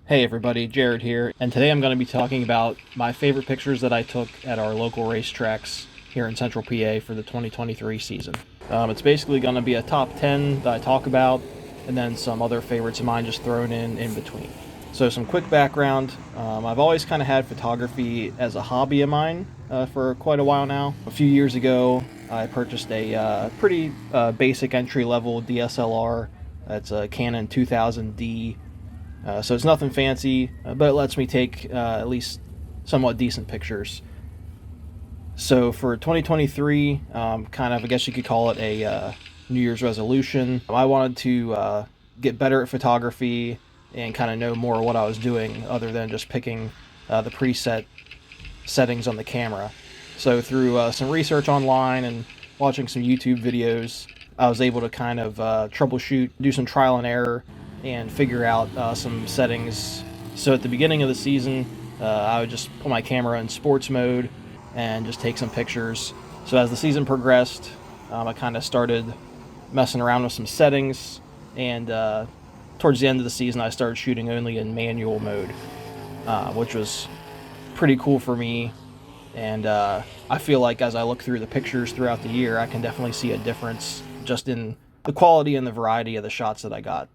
Hey everybody, Jared here, and today I'm going to be talking about my favorite pictures that I took at our local racetracks here in Central PA for the 2023 season. It's basically going to be a top 10 that I talk about, and then some other favorites of mine just thrown in between. So some quick background, I've always kind of had photography as a hobby of mine for quite a while now. A few years ago, I purchased a pretty basic entry-level DSLR. It's a Canon 2000D. So it's nothing fancy, but it lets me take at least somewhat decent pictures. So for 2023, kind of, I guess you could call it a New Year's resolution. I wanted to get better at photography and kind of know more what I was doing other than just picking the preset settings on the camera. So through some research online and watching some YouTube videos, I was able to kind of troubleshoot, do some trial and error, and figure out some settings. So at the beginning of the season, I would just put my camera in sports mode and just take some pictures. So as the season progressed, I kind of started messing around with some settings, and towards the end of the season, I started shooting only in manual mode, which was pretty cool for me. And I feel like as I look through the pictures throughout the year, I can definitely see a difference just in the quality and the variety of the shots that I got.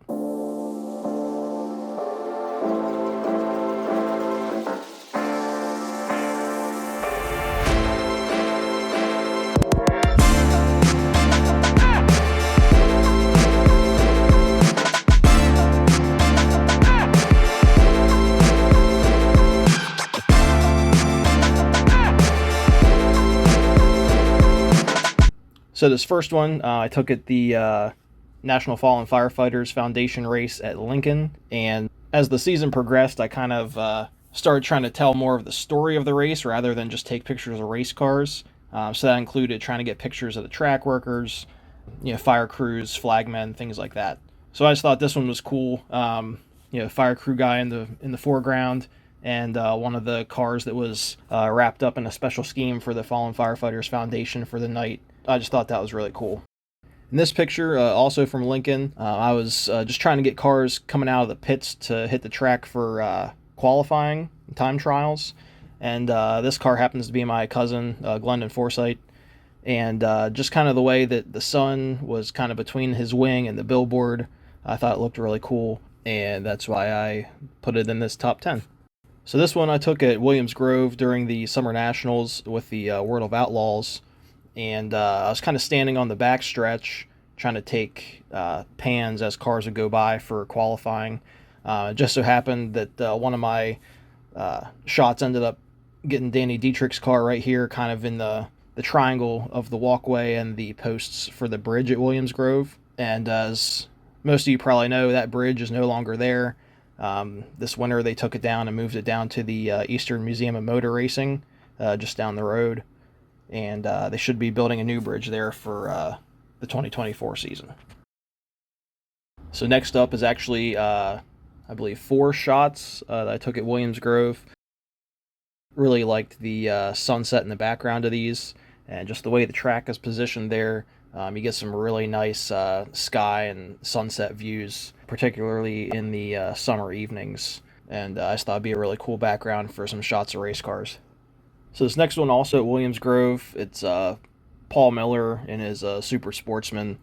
So this first one, I took at the National Fallen Firefighters Foundation race at Lincoln, and as the season progressed, I kind of started trying to tell more of the story of the race rather than just take pictures of race cars. So that included trying to get pictures of the track workers, fire crews, flagmen, things like that. So I just thought this one was cool. Fire crew guy in the foreground, and one of the cars that was wrapped up in a special scheme for the Fallen Firefighters Foundation for the night. I just thought that was really cool. In this picture, also from Lincoln, I was just trying to get cars coming out of the pits to hit the track for qualifying time trials. And this car happens to be my cousin, Glendon Forsythe. And just kind of the way that the sun was kind of between his wing and the billboard, I thought it looked really cool. And that's why I put it in this top 10. So this one I took at Williams Grove during the Summer Nationals with the World of Outlaws. And I was kind of standing on the back stretch trying to take pans as cars would go by for qualifying. It just so happened that one of my shots ended up getting Danny Dietrich's car right here, kind of in the triangle of the walkway and the posts for the bridge at Williams Grove. And as most of you probably know, that bridge is no longer there. This winter they took it down and moved it down to the Eastern Museum of Motor Racing, just down the road. And they should be building a new bridge there for the 2024 season. So next up is actually, I believe, 4 shots that I took at Williams Grove. Really liked the sunset in the background of these, and just the way the track is positioned there. You get some really nice sky and sunset views, particularly in the summer evenings. And I just thought it'd be a really cool background for some shots of race cars. So this next one also at Williams Grove, it's Paul Miller in his Super Sportsman.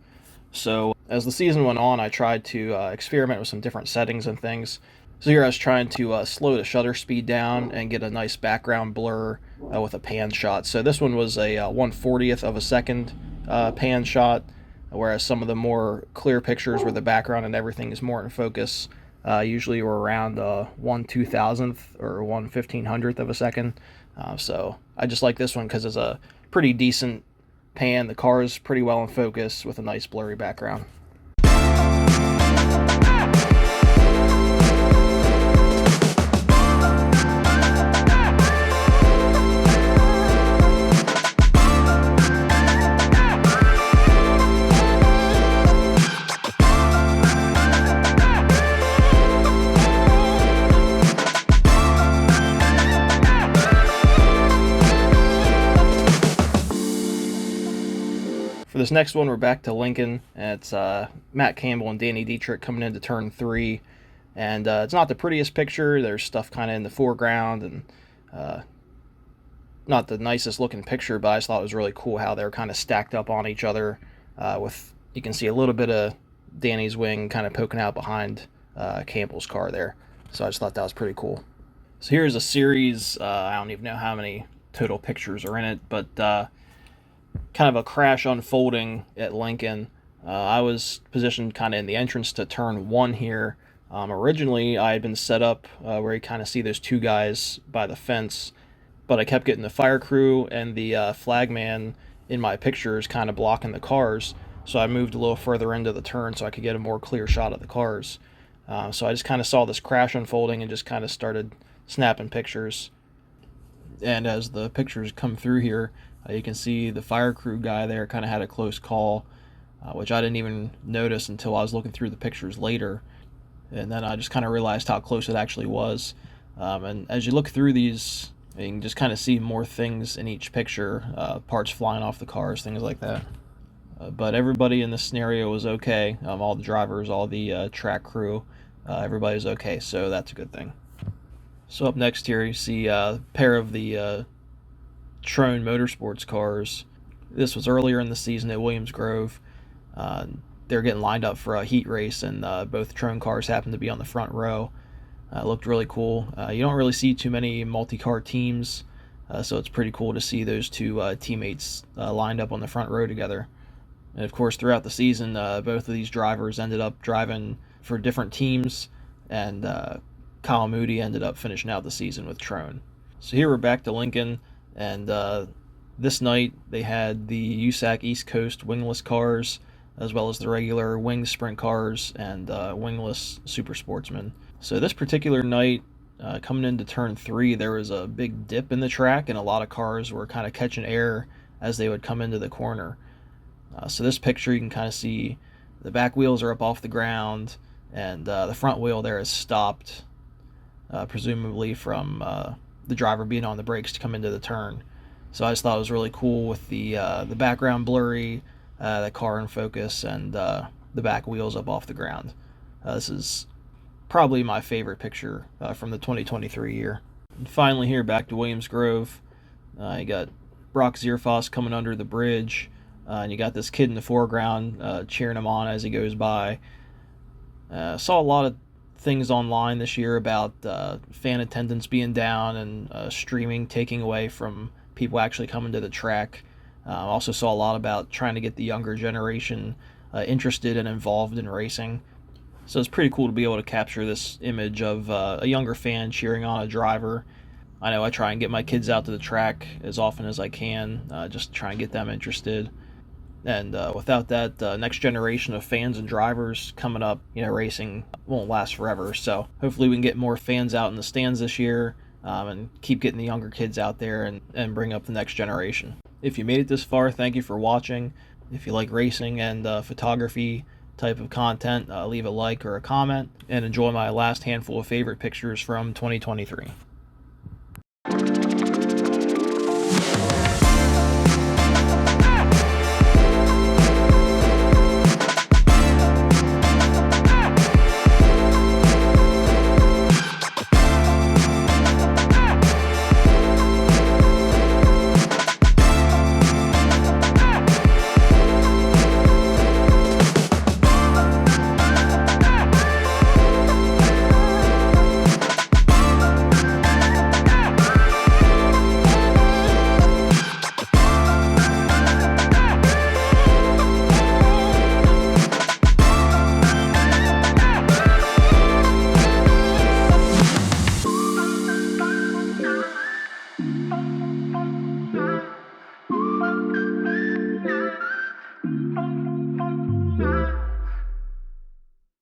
So as the season went on, I tried to experiment with some different settings and things. So here I was trying to slow the shutter speed down and get a nice background blur with a pan shot. So this one was a 1/40th of a second pan shot, whereas some of the more clear pictures where the background and everything is more in focus usually were around 1/2000th or 1/1500th of a second. So I just like this one because it's a pretty decent pan. The car is pretty well in focus with a nice blurry background. For this next one, we're back to Lincoln. It's Matt Campbell and Danny Dietrich coming into turn 3. And it's not the prettiest picture. There's stuff kind of in the foreground, and uh, not the nicest looking picture, but I just thought it was really cool how they're kind of stacked up on each other. With you can see a little bit of Danny's wing kind of poking out behind Campbell's car there. So I just thought that was pretty cool. So here's a series. I don't even know how many total pictures are in it, but kind of a crash unfolding at Lincoln. I was positioned kind of in the entrance to turn one here. Originally, I had been set up where you kind of see those two guys by the fence, but I kept getting the fire crew and the flagman in my pictures kind of blocking the cars. So I moved a little further into the turn so I could get a more clear shot of the cars. So I just kind of saw this crash unfolding and just kind of started snapping pictures. And as the pictures come through here, you can see the fire crew guy there kind of had a close call, which I didn't even notice until I was looking through the pictures later. And then I just kind of realized how close it actually was. And as you look through these, you can just kind of see more things in each picture, parts flying off the cars, things like that. But everybody in this scenario was okay. All the drivers, all the track crew, everybody was okay, so that's a good thing. So up next here, you see a pair of the Trone Motorsports cars. This was earlier in the season at Williams Grove. They're getting lined up for a heat race, and both Trone cars happened to be on the front row. It looked really cool. You don't really see too many multi-car teams, so it's pretty cool to see those two teammates lined up on the front row together. And of course, throughout the season, both of these drivers ended up driving for different teams, and Kyle Moody ended up finishing out the season with Trone. So here we're back to Lincoln, and this night they had the USAC East Coast wingless cars, as well as the regular winged sprint cars and wingless super sportsmen. So this particular night, coming into turn 3, there was a big dip in the track, and a lot of cars were kind of catching air as they would come into the corner. So this picture, you can kind of see the back wheels are up off the ground, and the front wheel there is stopped, presumably from the driver being on the brakes to come into the turn. So I just thought it was really cool with the background blurry, the car in focus, and the back wheels up off the ground. This is probably my favorite picture from the 2023 year. And finally here, back to Williams Grove. You got Brock Zierfoss coming under the bridge, and you got this kid in the foreground cheering him on as he goes by. Saw a lot of things online this year about fan attendance being down and streaming taking away from people actually coming to the track. Also saw a lot about trying to get the younger generation interested and involved in racing. So it's pretty cool to be able to capture this image of a younger fan cheering on a driver. I know I try and get my kids out to the track as often as I can, just try and get them interested. And without that next generation of fans and drivers coming up, racing won't last forever. So hopefully we can get more fans out in the stands this year, and keep getting the younger kids out there and bring up the next generation. If you made it this far, thank you for watching. If you like racing and photography type of content, leave a like or a comment, and enjoy my last handful of favorite pictures from 2023.